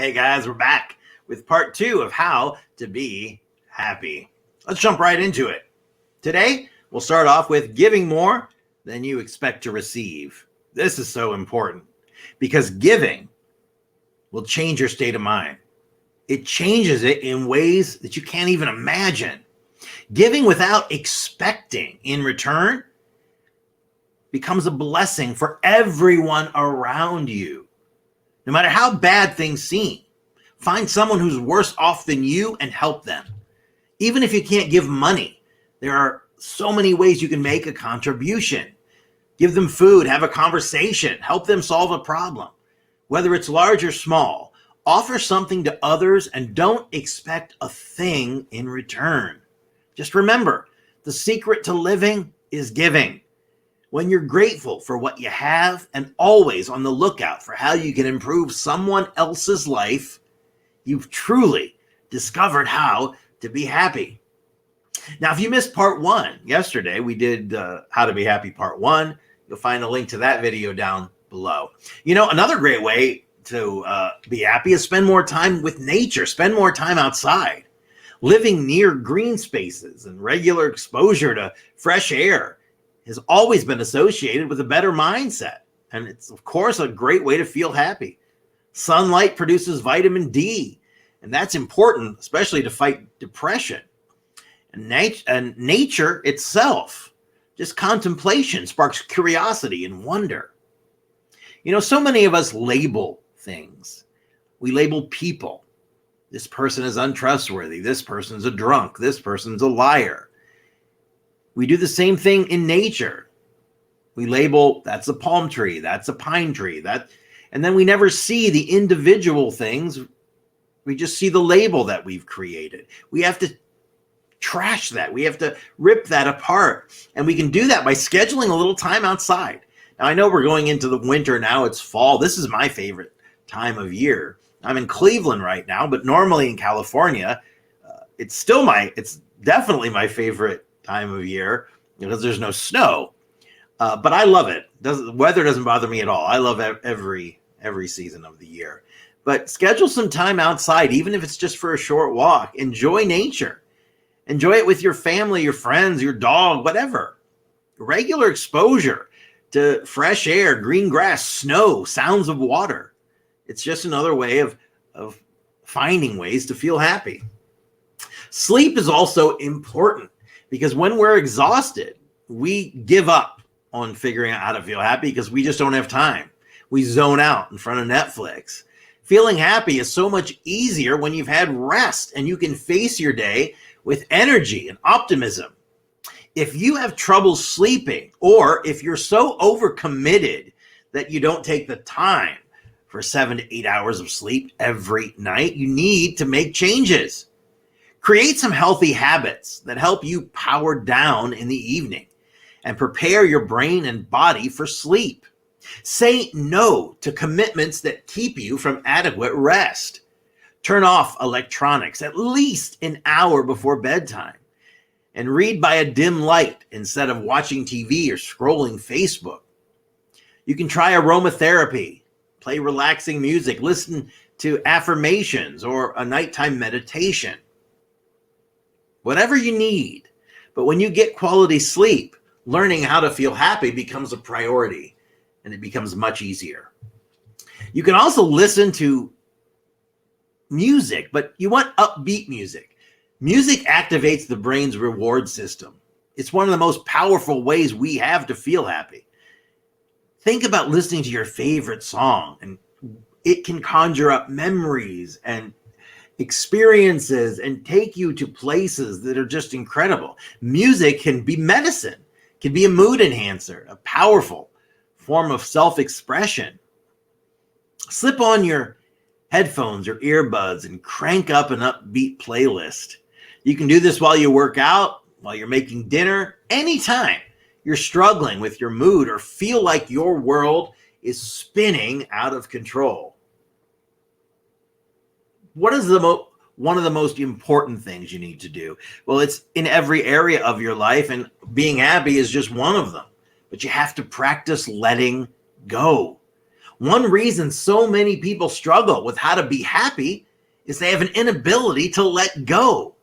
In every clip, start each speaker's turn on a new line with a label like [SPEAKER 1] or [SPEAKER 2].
[SPEAKER 1] Hey guys, we're back with part 2 of how to be happy. Let's jump right into it. Today, we'll start off with giving more than you expect to receive. This is so important because giving will change your state of mind. It changes it in ways that you can't even imagine. Giving without expecting in return becomes a blessing for everyone around you. No matter how bad things seem, find someone who's worse off than you and help them. Even if you can't give money, there are so many ways you can make a contribution. Give them food, have a conversation, help them solve a problem. Whether it's large or small, offer something to others and don't expect a thing in return. Just remember, the secret to living is giving. When you're grateful for what you have and always on the lookout for how you can improve someone else's life, you've truly discovered how to be happy. Now, if you missed part 1 yesterday, we did How to Be Happy part 1. You'll find a link to that video down below. You know, another great way to be happy is spend more time with nature, spend more time outside. Living near green spaces and regular exposure to fresh air has always been associated with a better mindset. And it's, of course, a great way to feel happy. Sunlight produces vitamin D, and that's important, especially to fight depression. And nature itself, just contemplation, sparks curiosity and wonder. You know, so many of us label things. We label people. This person is untrustworthy. This person's a drunk. This person's a liar. We do the same thing in nature. We label, that's a palm tree, that's a pine tree, and then we never see the individual things. We just see the label that we've created. We have to trash that. We have to rip that apart. And we can do that by scheduling a little time outside. Now, I know we're going into the winter now. It's fall. This is my favorite time of year. I'm in Cleveland right now, but normally in California, it's definitely my favorite time of year because there's no snow. But I love it. The weather doesn't bother me at all. I love every season of the year. But schedule some time outside, even if it's just for a short walk. Enjoy nature. Enjoy it with your family, your friends, your dog, whatever. Regular exposure to fresh air, green grass, snow, sounds of water. It's just another way of finding ways to feel happy. Sleep is also important because when we're exhausted, we give up on figuring out how to feel happy because we just don't have time. We zone out in front of Netflix. Feeling happy is so much easier when you've had rest and you can face your day with energy and optimism. If you have trouble sleeping, or if you're so overcommitted that you don't take the time for 7 to 8 hours of sleep every night, you need to make changes. Create some healthy habits that help you power down in the evening and prepare your brain and body for sleep. Say no to commitments that keep you from adequate rest. Turn off electronics at least an hour before bedtime. And read by a dim light instead of watching TV or scrolling Facebook. You can try aromatherapy, play relaxing music, listen to affirmations or a nighttime meditation. Whatever you need. But when you get quality sleep, learning how to feel happy becomes a priority, and it becomes much easier. You can also listen to music, but you want upbeat music. Music activates the brain's reward system. It's one of the most powerful ways we have to feel happy. Think about listening to your favorite song, and it can conjure up memories and experiences and take you to places that are just incredible. Music can be medicine, can be a mood enhancer, a powerful form of self-expression. Slip on your headphones or earbuds and crank up an upbeat playlist. You can do this while you work out, while you're making dinner, anytime you're struggling with your mood or feel like your world is spinning out of control. What is one of the most important things you need to do? Well, it's in every area of your life, and being happy is just one of them. But you have to practice letting go. One reason so many people struggle with how to be happy is they have an inability to let go.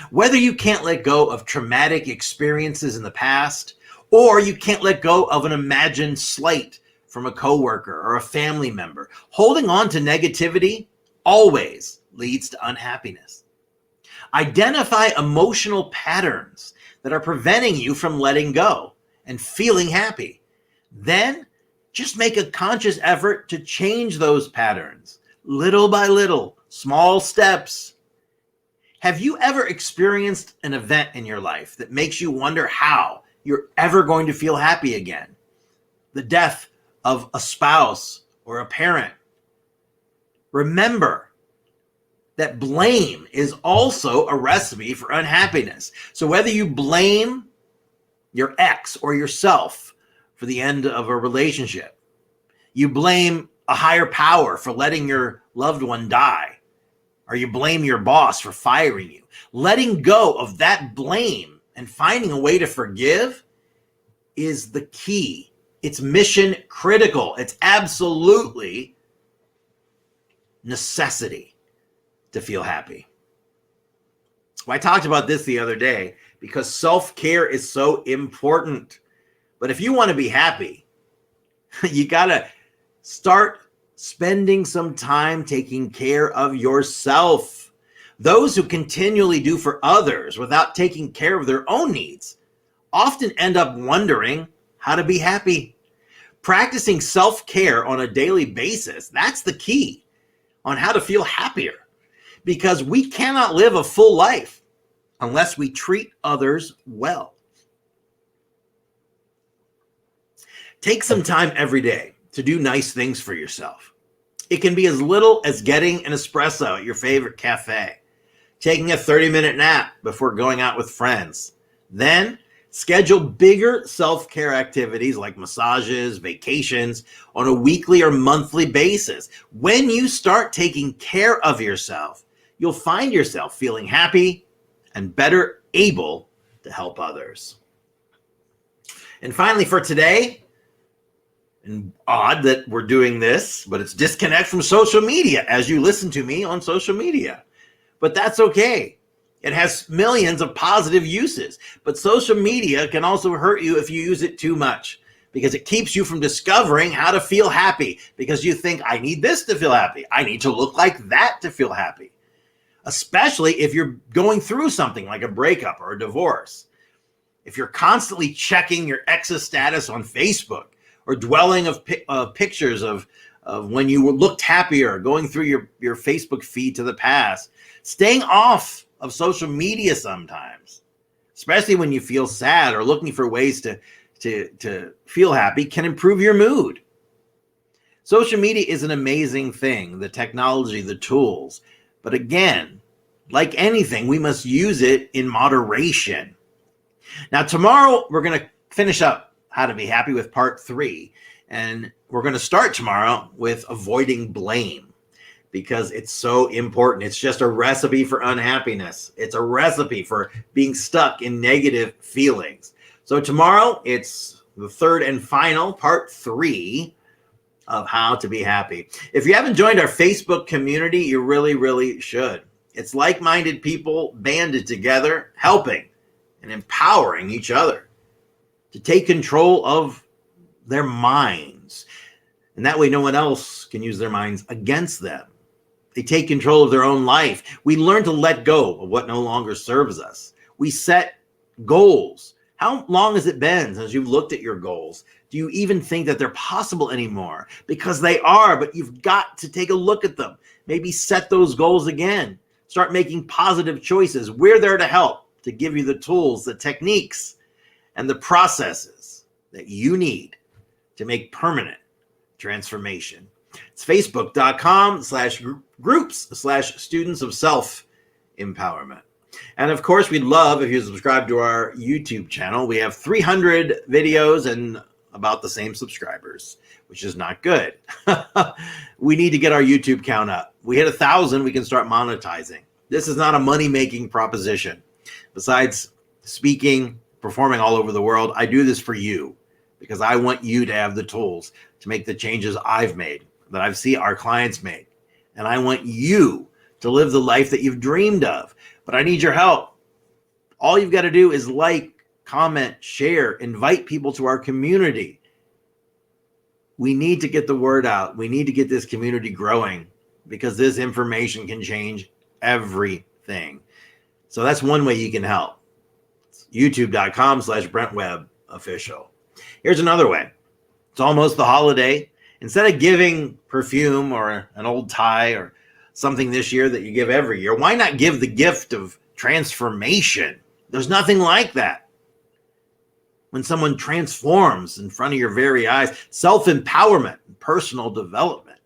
[SPEAKER 1] Whether you can't let go of traumatic experiences in the past, or you can't let go of an imagined slight from a coworker or a family member, holding on to negativity always leads to unhappiness. Identify emotional patterns that are preventing you from letting go and feeling happy. Then just make a conscious effort to change those patterns, little by little, small steps. Have you ever experienced an event in your life that makes you wonder how you're ever going to feel happy again? The death of a spouse or a parent. Remember that blame is also a recipe for unhappiness. So whether you blame your ex or yourself for the end of a relationship, you blame a higher power for letting your loved one die, or you blame your boss for firing you, letting go of that blame and finding a way to forgive is the key. It's mission critical. It's absolutely necessity to feel happy. Well, I talked about this the other day because self-care is so important. But if you want to be happy, you got to start spending some time taking care of yourself. Those who continually do for others without taking care of their own needs often end up wondering how to be happy. Practicing self-care on a daily basis, that's the key on how to feel happier, because we cannot live a full life unless we treat others well. Take some time every day to do nice things for yourself. It can be as little as getting an espresso at your favorite cafe, taking a 30-minute nap before going out with friends. Then schedule bigger self-care activities like massages, vacations on a weekly or monthly basis. When you start taking care of yourself, you'll find yourself feeling happy and better able to help others. And finally, for today, and odd that we're doing this, but it's disconnect from social media as you listen to me on social media. But that's okay. It has millions of positive uses, but social media can also hurt you if you use it too much, because it keeps you from discovering how to feel happy, because you think, I need this to feel happy. I need to look like that to feel happy. Especially if you're going through something like a breakup or a divorce. If you're constantly checking your ex's status on Facebook, or dwelling of pictures of when you looked happier, going through your Facebook feed to the past, staying off of social media sometimes, especially when you feel sad or looking for ways to feel happy, can improve your mood. Social media is an amazing thing, the technology, the tools. But again, like anything, we must use it in moderation. Now, tomorrow, we're going to finish up how to be happy with part 3. And we're going to start tomorrow with avoiding blame, because it's so important. It's just a recipe for unhappiness. It's a recipe for being stuck in negative feelings. So tomorrow, it's the third and final part 3 of how to be happy. If you haven't joined our Facebook community, you really, really should. It's like-minded people banded together, helping and empowering each other to take control of their minds. And that way no one else can use their minds against them. They take control of their own life. We learn to let go of what no longer serves us. We set goals. How long has it been since you've looked at your goals? Do you even think that they're possible anymore? Because they are, but you've got to take a look at them. Maybe set those goals again. Start making positive choices. We're there to help, to give you the tools, the techniques, and the processes that you need to make permanent transformation. It's facebook.com/groups/students of self-empowerment. And of course, we'd love if you subscribe to our YouTube channel. We have 300 videos and about the same subscribers, which is not good. We need to get our YouTube count up. We hit 1,000, we can start monetizing. This is not a money-making proposition. Besides speaking, performing all over the world, I do this for you, because I want you to have the tools to make the changes I've made, that I've seen our clients make. And I want you to live the life that you've dreamed of. But I need your help. All you've got to do is like, comment, share, invite people to our community. We need to get the word out. We need to get this community growing, because this information can change everything. So that's one way you can help. YouTube.com/BrentWebbOfficial. Here's another way. It's almost the holiday. Instead of giving perfume or an old tie or something this year that you give every year, why not give the gift of transformation? There's nothing like that. When someone transforms in front of your very eyes, self-empowerment, personal development,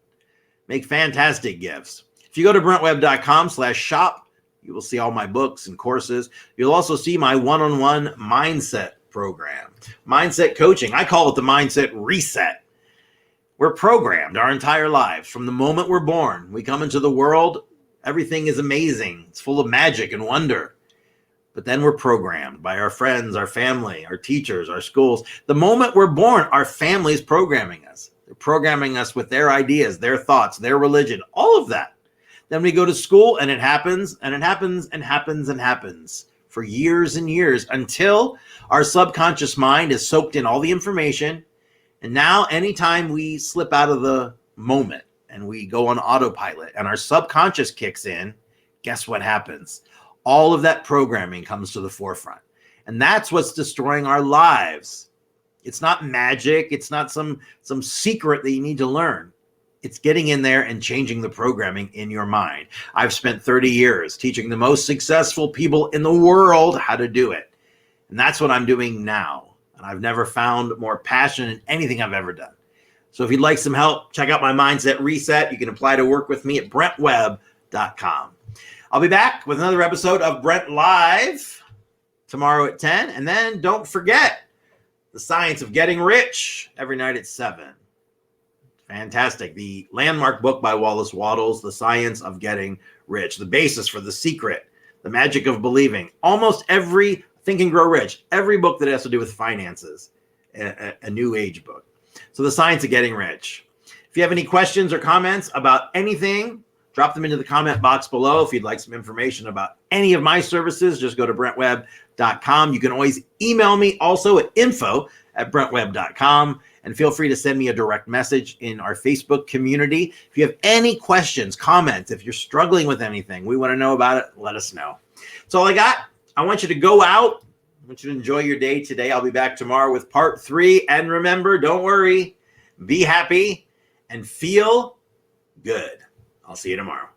[SPEAKER 1] make fantastic gifts. If you go to BrentWebb.com/shop, you will see all my books and courses. You'll also see my one-on-one mindset program, mindset coaching. I call it the mindset reset. We're programmed our entire lives. From the moment we're born, we come into the world, everything is amazing. It's full of magic and wonder. But then we're programmed by our friends, our family, our teachers, our schools. The moment we're born, our family is programming us. They're programming us with their ideas, their thoughts, their religion, all of that. Then we go to school and it happens and it happens and happens and happens for years and years until our subconscious mind is soaked in all the information. And now anytime we slip out of the moment and we go on autopilot and our subconscious kicks in, guess what happens? All of that programming comes to the forefront. And that's what's destroying our lives. It's not magic. It's not some secret that you need to learn. It's getting in there and changing the programming in your mind. I've spent 30 years teaching the most successful people in the world how to do it. And that's what I'm doing now. And I've never found more passion in anything I've ever done. So if you'd like some help, check out my Mindset Reset. You can apply to work with me at BrentWebb.com. I'll be back with another episode of Brent Live tomorrow at 10. And then don't forget The Science of Getting Rich every night at 7. Fantastic. The landmark book by Wallace Wattles, The Science of Getting Rich, the basis for The Secret, The Magic of Believing. Almost every Think and Grow Rich, every book that has to do with finances, a new age book. So The Science of Getting Rich. If you have any questions or comments about anything, drop them into the comment box below. If you'd like some information about any of my services, just go to BrentWebb.com. You can always email me also at info@BrentWebb.com. And feel free to send me a direct message in our Facebook community. If you have any questions, comments, if you're struggling with anything, we want to know about it, let us know. That's all I got. I want you to go out. I want you to enjoy your day today. I'll be back tomorrow with part 3. And remember, don't worry, be happy and feel good. I'll see you tomorrow.